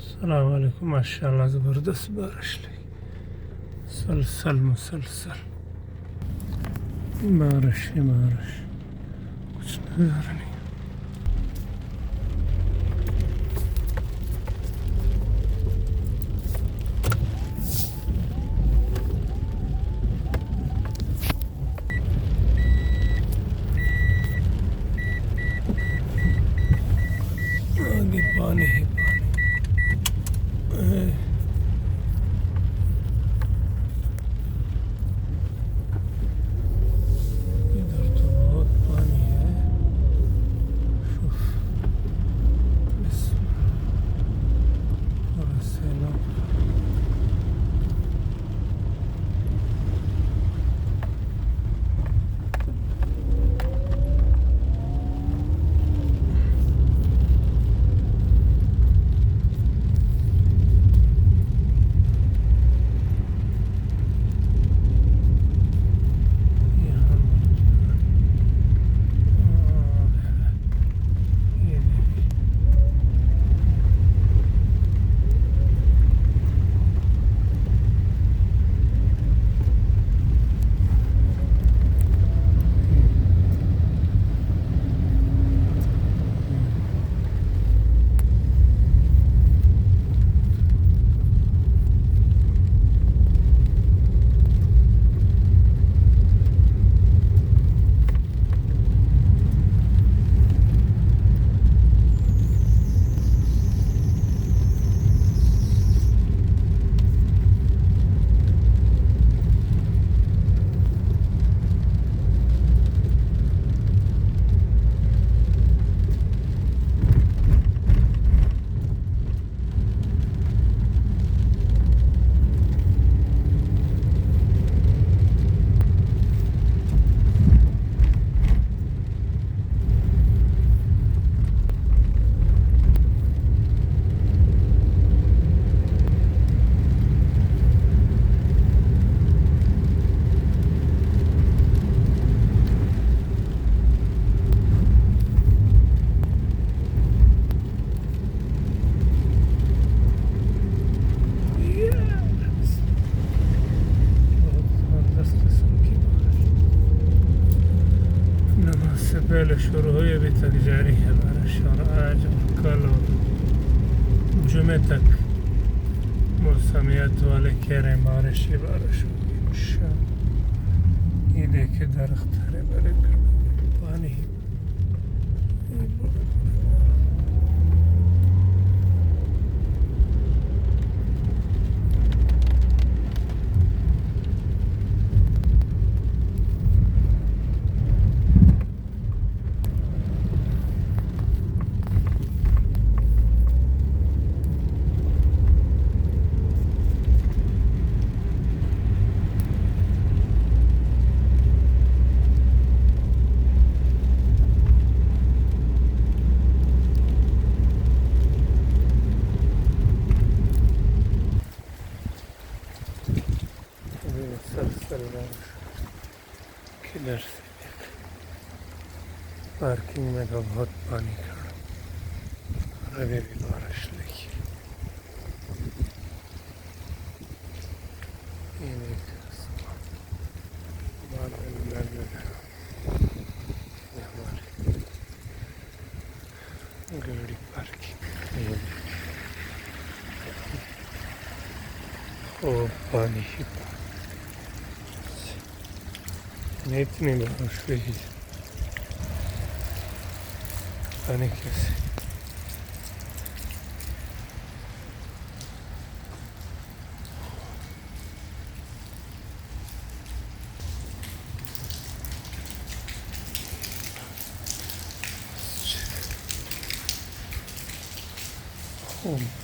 अस्सलाम वालेकुम। माशाल्लाह ज़बरदस्त बारिश लगी, सलसल मुसलसल बारिश ही बारिश, कुछ नज़र नहीं। आगे पानी ही पानी है। इधर तो बहुत पानी है। उफ, थोड़ा सैलाब। यहाँ ये देखिए, बहुत ज़बरदस्त किस्म की बारिश नमाज से पहले शुरू हुई, अभी तक जारी है बारिश। और आज और कल और जुमे तक मौसमियात वाले कह रहे हैं बारिश ही बारिश होगी इंशाअल्लाह। ये देखिए दरख्त हरे भरे, पानी ही सलसल बारिश। किधर से देख, पार्किंग में तो बहुत पानी खड़ा, और अभी भी बारिश लगी। ये देखिए बादल लग रहा, ये हमारी गाड़ी पार्किंग। ये देखिए, ओ पानी ही पानी, इतनी बारिश हुई, पानी कैसे। Oh.